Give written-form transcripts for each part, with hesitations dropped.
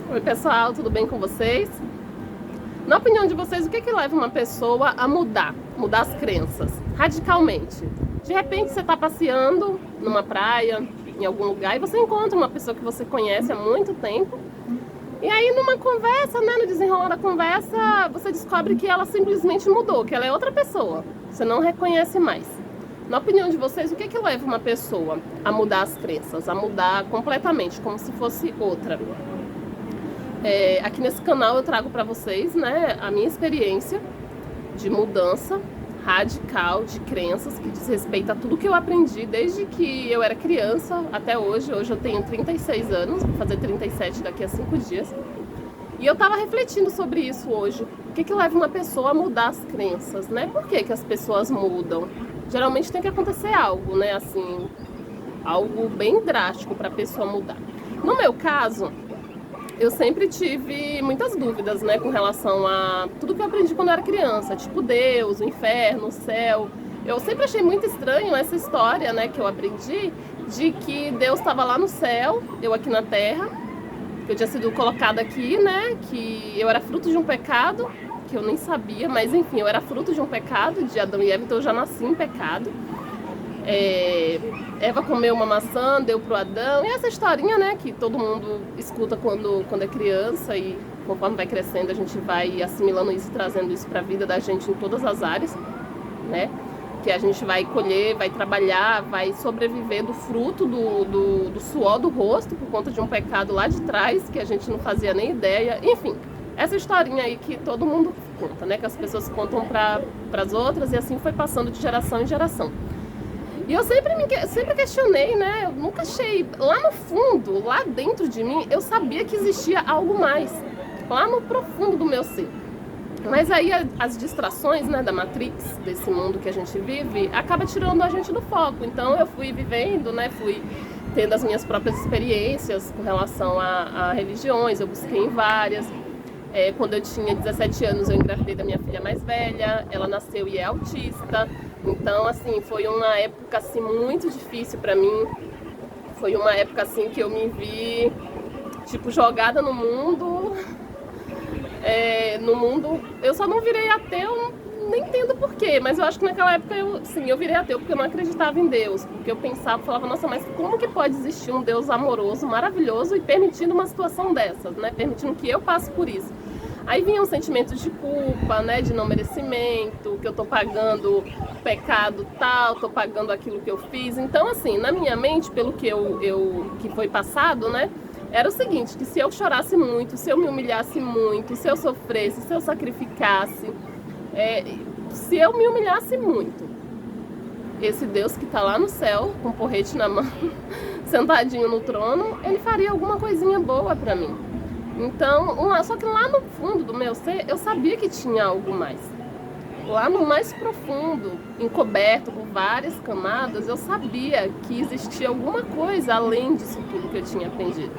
Oi pessoal, tudo bem com vocês? Na opinião de vocês, o que leva uma pessoa a mudar as crenças, radicalmente? De repente você está passeando numa praia, em algum lugar, e você encontra uma pessoa que você conhece há muito tempo, e aí numa conversa, né, no desenrolar da conversa, você descobre que ela simplesmente mudou, que ela é outra pessoa, você não reconhece mais. Na opinião de vocês, o que leva uma pessoa a mudar as crenças, a mudar completamente, como se fosse outra? Aqui nesse canal eu trago para vocês, né, a minha experiência de mudança radical de crenças que diz respeito a tudo que eu aprendi desde que eu era criança até hoje. Hoje eu tenho 36 anos, vou fazer 37 daqui a 5 dias. E eu tava refletindo sobre isso hoje. O que leva uma pessoa a mudar as crenças, né? Por que as pessoas mudam? Geralmente tem que acontecer algo, né, assim, algo bem drástico para a pessoa mudar. No meu caso, eu sempre tive muitas dúvidas, né, com relação a tudo que eu aprendi quando eu era criança, tipo Deus, o inferno, o céu. Eu sempre achei muito estranho essa história, né, que eu aprendi, de que Deus estava lá no céu, eu aqui na terra, que eu tinha sido colocada aqui, né, que eu era fruto de um pecado, que eu nem sabia, mas enfim, eu era fruto de um pecado, de Adão e Eva, então eu já nasci em pecado. Eva comeu uma maçã, deu pro Adão, e essa historinha, né, que todo mundo escuta quando é criança, e conforme vai crescendo a gente vai assimilando isso e trazendo isso pra vida da gente em todas as áreas, né, que a gente vai colher, vai trabalhar, vai sobreviver do fruto do suor do rosto por conta de um pecado lá de trás, que a gente não fazia nem ideia, enfim, essa historinha aí que todo mundo conta, né, que as pessoas contam para as outras, e assim foi passando de geração em geração. E eu sempre questionei, né? Eu nunca achei. Lá no fundo, lá dentro de mim, eu sabia que existia algo mais. Lá no profundo do meu ser. Mas aí as distrações, né, da Matrix, desse mundo que a gente vive, acaba tirando a gente do foco. Então eu fui vivendo, né? Fui tendo as minhas próprias experiências com relação a religiões. Eu busquei em várias. Quando eu tinha 17 anos, eu engravidei da minha filha mais velha. Ela nasceu e é autista. Então, assim, foi uma época, assim, muito difícil pra mim. Foi uma época, assim, que eu me vi, tipo, jogada no mundo. Eu só não virei ateu, nem entendo porquê, mas eu acho que naquela época, eu virei ateu porque eu não acreditava em Deus. Porque eu pensava, falava, nossa, mas como que pode existir um Deus amoroso, maravilhoso e permitindo uma situação dessas, né? Permitindo que eu passe por isso. Aí vinham sentimentos de culpa, né, de não merecimento, que eu tô pagando pecado tal, tô pagando aquilo que eu fiz. Então, assim, na minha mente, pelo que que foi passado, né, era o seguinte, que se eu chorasse muito, se eu me humilhasse muito, se eu sofresse, se eu sacrificasse, se eu me humilhasse muito, esse Deus que tá lá no céu, com um porrete na mão, sentadinho no trono, ele faria alguma coisinha boa pra mim. Então, só que lá no fundo do meu ser, eu sabia que tinha algo mais. Lá no mais profundo, encoberto por várias camadas, eu sabia que existia alguma coisa além disso tudo que eu tinha aprendido.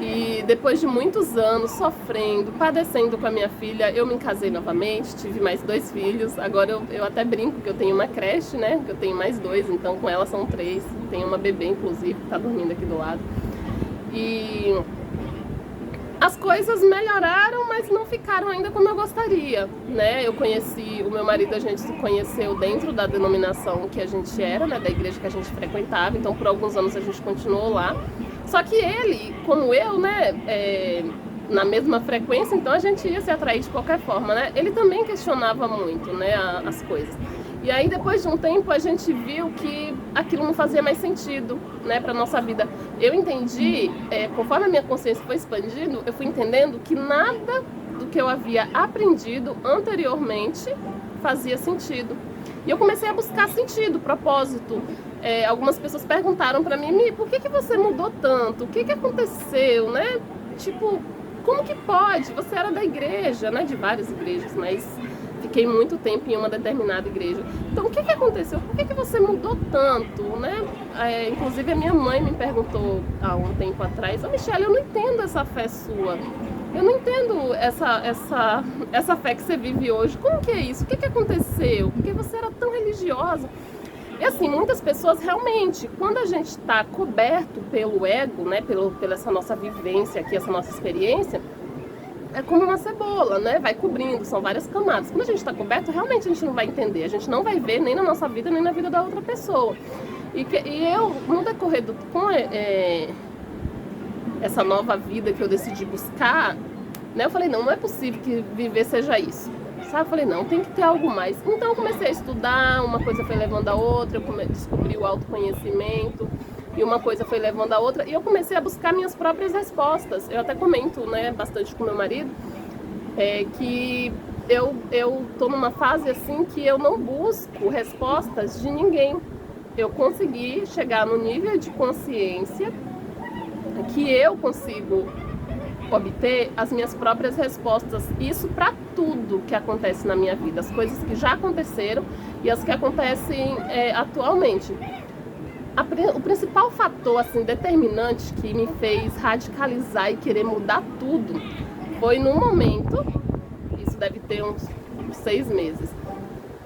E depois de muitos anos sofrendo, padecendo com a minha filha, eu me casei novamente, tive mais 2 filhos. Agora eu até brinco que eu tenho uma creche, né? Que eu tenho mais 2, então com ela são 3. Tenho uma bebê, inclusive, que tá dormindo aqui do lado. E as coisas melhoraram, mas não ficaram ainda como eu gostaria, né? Eu conheci o meu marido, a gente se conheceu dentro da denominação que a gente era, né? Da igreja que a gente frequentava, então por alguns anos a gente continuou lá. Só que ele, como eu, né, na mesma frequência, então a gente ia se atrair de qualquer forma, né? Ele também questionava muito, né, as coisas. E aí depois de um tempo a gente viu que aquilo não fazia mais sentido, né, para nossa vida. Eu entendi, conforme a minha consciência foi expandindo, eu fui entendendo que nada do que eu havia aprendido anteriormente fazia sentido. E eu comecei a buscar sentido, propósito. Algumas pessoas perguntaram para mim, por que você mudou tanto? O que aconteceu, né? Tipo, como que pode? Você era da igreja, né, de várias igrejas, mas fiquei muito tempo em uma determinada igreja. Então, o que aconteceu? Por que você mudou tanto, né? Inclusive, a minha mãe me perguntou há um tempo atrás, Michelle, eu não entendo essa fé sua. Eu não entendo essa fé que você vive hoje. Como que é isso? O que aconteceu? Porque você era tão religiosa. E assim, muitas pessoas realmente, quando a gente está coberto pelo ego, né, pela essa nossa vivência aqui, essa nossa experiência, é como uma cebola, né? Vai cobrindo, são várias camadas. Quando a gente está coberto, realmente a gente não vai entender, a gente não vai ver nem na nossa vida, nem na vida da outra pessoa. E eu, no decorrer com essa nova vida que eu decidi buscar, né? Eu falei, não é possível que viver seja isso. Sabe? Eu falei, não, tem que ter algo mais. Então eu comecei a estudar, uma coisa foi levando a outra, eu descobri o autoconhecimento, e uma coisa foi levando a outra, e eu comecei a buscar minhas próprias respostas. Eu até comento, né, bastante com meu marido, que eu tô numa fase assim que eu não busco respostas de ninguém. Eu consegui chegar no nível de consciência que eu consigo obter as minhas próprias respostas. Isso para tudo que acontece na minha vida, as coisas que já aconteceram e as que acontecem atualmente. O principal fator assim, determinante que me fez radicalizar e querer mudar tudo foi no momento, isso deve ter uns 6 meses,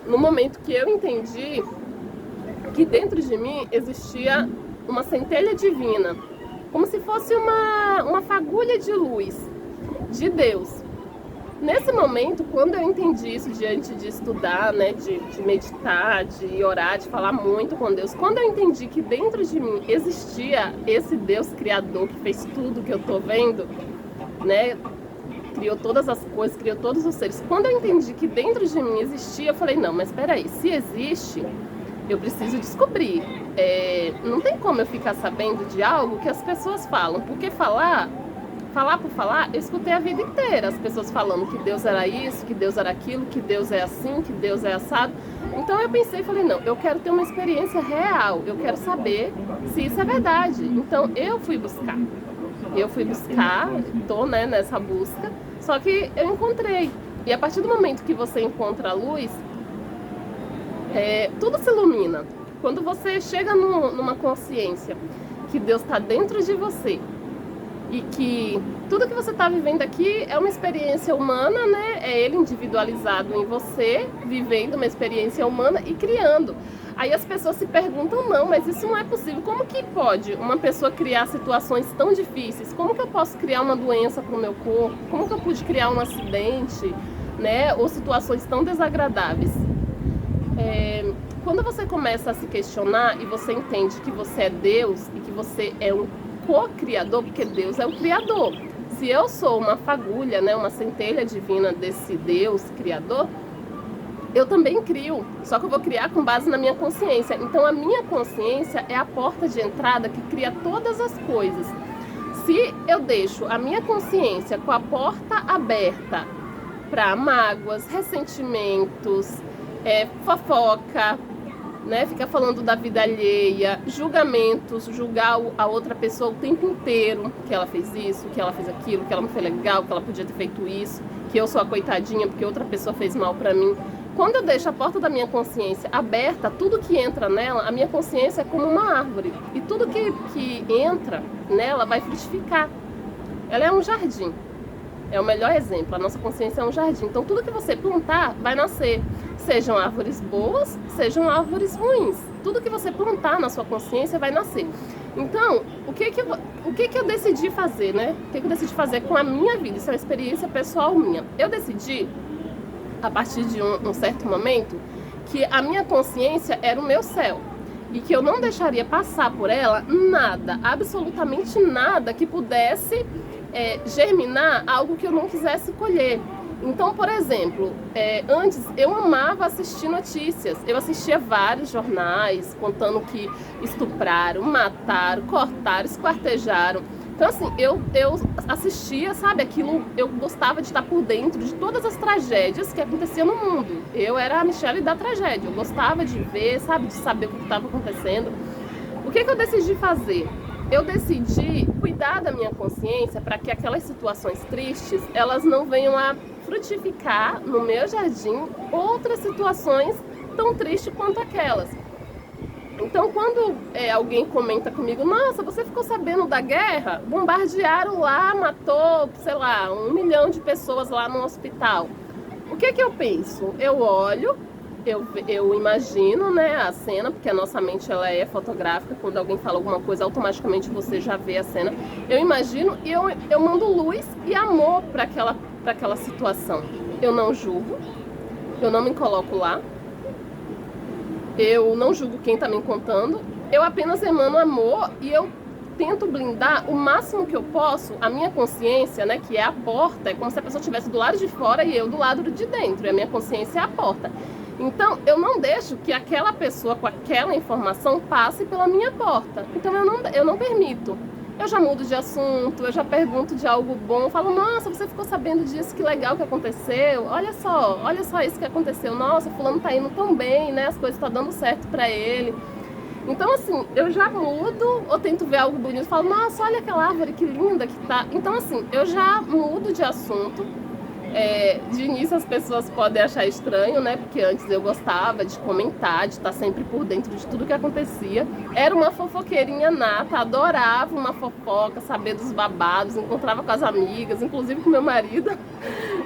no momento que eu entendi que dentro de mim existia uma centelha divina, como se fosse uma fagulha de luz de Deus. Nesse momento, quando eu entendi isso diante de estudar, né, de meditar, de orar, de falar muito com Deus, quando eu entendi que dentro de mim existia esse Deus criador que fez tudo que eu tô vendo, né, criou todas as coisas, criou todos os seres. Quando eu entendi que dentro de mim existia, eu falei, não, mas espera aí, se existe, eu preciso descobrir. Não tem como eu ficar sabendo de algo que as pessoas falam, porque falar por falar, eu escutei a vida inteira as pessoas falando que Deus era isso, que Deus era aquilo, que Deus é assim, que Deus é assado. Então eu pensei e falei, não, eu quero ter uma experiência real, eu quero saber se isso é verdade. Então eu fui buscar, tô, né, nessa busca, só que eu encontrei. E a partir do momento que você encontra a luz, tudo se ilumina. Quando você chega numa consciência que Deus está dentro de você, e que tudo que você está vivendo aqui é uma experiência humana, né? É ele individualizado em você, vivendo uma experiência humana e criando. Aí as pessoas se perguntam, não, mas isso não é possível. Como que pode uma pessoa criar situações tão difíceis? Como que eu posso criar uma doença para o meu corpo? Como que eu pude criar um acidente, né? Ou situações tão desagradáveis? Quando você começa a se questionar e você entende que você é Deus e que você é um co-criador, porque Deus é o criador. Se eu sou uma fagulha, né, uma centelha divina desse Deus criador, eu também crio, só que eu vou criar com base na minha consciência. Então a minha consciência é a porta de entrada que cria todas as coisas. Se eu deixo a minha consciência com a porta aberta para mágoas, ressentimentos, fofoca, né, ficar falando da vida alheia, julgamentos, julgar a outra pessoa o tempo inteiro, que ela fez isso, que ela fez aquilo, que ela não foi legal, que ela podia ter feito isso, que eu sou a coitadinha porque outra pessoa fez mal pra mim. Quando eu deixo a porta da minha consciência aberta, tudo que entra nela, a minha consciência é como uma árvore, e tudo que entra nela vai frutificar. Ela é um jardim. É o melhor exemplo, a nossa consciência é um jardim. Então tudo que você plantar vai nascer. Sejam árvores boas, sejam árvores ruins. Tudo que você plantar na sua consciência vai nascer. Então, o que eu decidi fazer, né? O que eu decidi fazer com a minha vida? Isso é uma experiência pessoal minha. Eu decidi, a partir de um certo momento, que a minha consciência era o meu céu. E que eu não deixaria passar por ela nada, absolutamente nada que pudesse germinar algo que eu não quisesse colher. Então, por exemplo, antes eu amava assistir notícias. Eu assistia vários jornais contando que estupraram, mataram, cortaram, esquartejaram. Então, assim, eu assistia, sabe, aquilo, eu gostava de estar por dentro de todas as tragédias que aconteciam no mundo. Eu era a Michelle da tragédia, eu gostava de ver, sabe, de saber o que estava acontecendo. O que eu decidi fazer? Eu decidi cuidar da minha consciência para que aquelas situações tristes, elas não venham a frutificar no meu jardim outras situações tão tristes quanto aquelas. Então, quando alguém comenta comigo, nossa, você ficou sabendo da guerra? Bombardearam lá, matou, sei lá, 1 milhão de pessoas lá no hospital. O que eu penso? Eu olho eu imagino, né, a cena, porque a nossa mente ela é fotográfica. Quando alguém fala alguma coisa, automaticamente você já vê a cena. Eu imagino e eu mando luz e amor para aquela situação. Eu não julgo, eu não me coloco lá, eu não julgo quem está me contando, eu apenas emano amor e eu tento blindar o máximo que eu posso a minha consciência, né, que é a porta. É como se a pessoa estivesse do lado de fora e eu do lado de dentro, e a minha consciência é a porta. Então, eu não deixo que aquela pessoa com aquela informação passe pela minha porta. Então, eu não permito. Eu já mudo de assunto, eu já pergunto de algo bom, falo, nossa, você ficou sabendo disso, que legal que aconteceu, olha só isso que aconteceu, nossa, fulano tá indo tão bem, né, as coisas estão dando certo pra ele. Então, assim, eu já mudo, ou tento ver algo bonito, falo, nossa, olha aquela árvore que linda que tá. Então, assim, eu já mudo de assunto. De início as pessoas podem achar estranho, né? Porque antes eu gostava de comentar, de estar sempre por dentro de tudo que acontecia. Era uma fofoqueirinha nata, adorava uma fofoca, saber dos babados, encontrava com as amigas, inclusive com meu marido.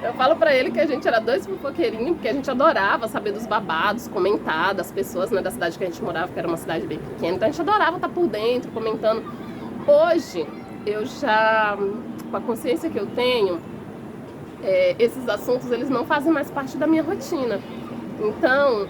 Eu falo pra ele que a gente era dois fofoqueirinhos, porque a gente adorava saber dos babados, comentar das pessoas, né, da cidade que a gente morava, que era uma cidade bem pequena. Então a gente adorava estar por dentro, comentando. Hoje, eu já, com a consciência que eu tenho, esses assuntos eles não fazem mais parte da minha rotina. Então,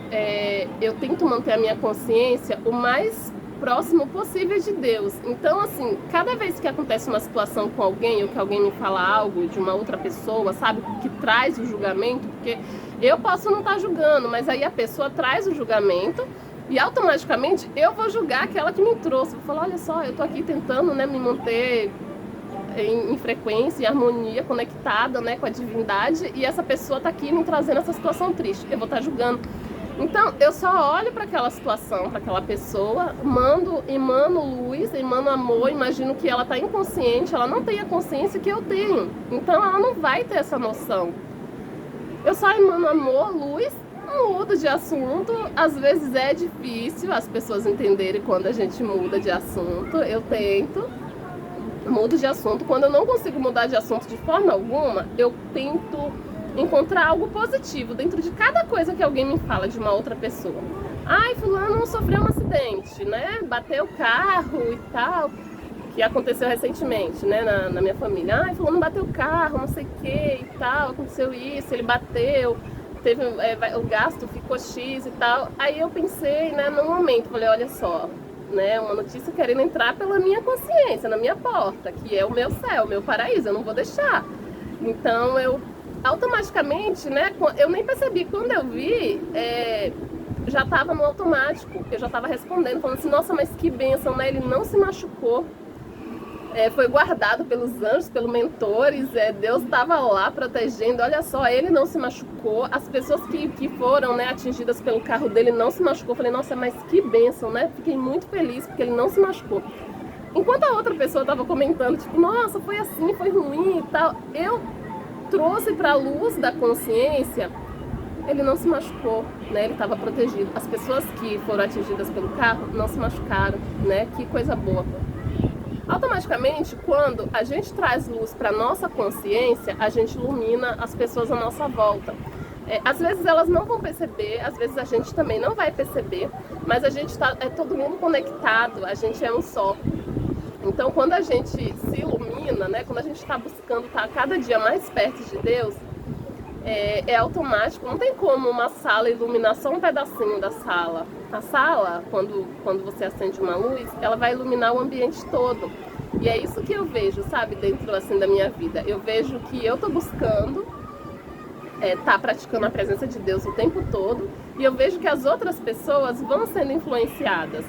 eu tento manter a minha consciência o mais próximo possível de Deus. Então, assim, cada vez que acontece uma situação com alguém, ou que alguém me fala algo de uma outra pessoa, sabe, que traz o julgamento, porque eu posso não estar julgando, mas aí a pessoa traz o julgamento e automaticamente eu vou julgar aquela que me trouxe. Vou falar, olha só, eu tô aqui tentando, né, me manter em frequência, em harmonia, conectada, né, com a divindade, e essa pessoa tá aqui me trazendo essa situação triste, eu vou estar julgando. Então, eu só olho para aquela situação, para aquela pessoa, emano luz, emano amor, imagino que ela tá inconsciente, ela não tem a consciência que eu tenho, então ela não vai ter essa noção. Eu só emano amor, luz, mudo de assunto. Às vezes é difícil as pessoas entenderem quando a gente muda de assunto, eu tento. Mudo de assunto. Quando eu não consigo mudar de assunto de forma alguma, eu tento encontrar algo positivo dentro de cada coisa que alguém me fala de uma outra pessoa. Ai, fulano sofreu um acidente, né? Bateu o carro e tal, que aconteceu recentemente, né, na minha família. Ai, fulano bateu o carro, não sei o que e tal, aconteceu isso, ele bateu, teve, o gasto ficou X e tal. Aí eu pensei, né, num momento, falei, olha só, né, uma notícia querendo entrar pela minha consciência, na minha porta, que é o meu céu, o meu paraíso, eu não vou deixar. Então eu automaticamente, né, eu nem percebi, quando eu vi, já estava no automático, eu já estava respondendo, falando assim, nossa, mas que bênção, né, ele não se machucou. Foi guardado pelos anjos, pelos mentores, Deus estava lá protegendo, olha só, ele não se machucou, as pessoas que foram, né, atingidas pelo carro dele não se machucou. Falei, nossa, mas que bênção, né, fiquei muito feliz porque ele não se machucou. Enquanto a outra pessoa estava comentando, tipo, nossa, foi assim, foi ruim e tal, eu trouxe para a luz da consciência, ele não se machucou, né, ele estava protegido. As pessoas que foram atingidas pelo carro não se machucaram, né, que coisa boa. Automaticamente, quando a gente traz luz para nossa consciência, a gente ilumina as pessoas à nossa volta. Às vezes elas não vão perceber, às vezes a gente também não vai perceber, mas a gente é todo mundo conectado, a gente é um só. Então, quando a gente se ilumina, né, quando a gente está buscando estar cada dia mais perto de Deus, é automático, não tem como uma sala iluminar só um pedacinho da sala. A sala, quando você acende uma luz, ela vai iluminar o ambiente todo. E é isso que eu vejo, sabe, dentro assim da minha vida. Eu vejo que eu tô buscando tá praticando a presença de Deus o tempo todo, e eu vejo que as outras pessoas vão sendo influenciadas.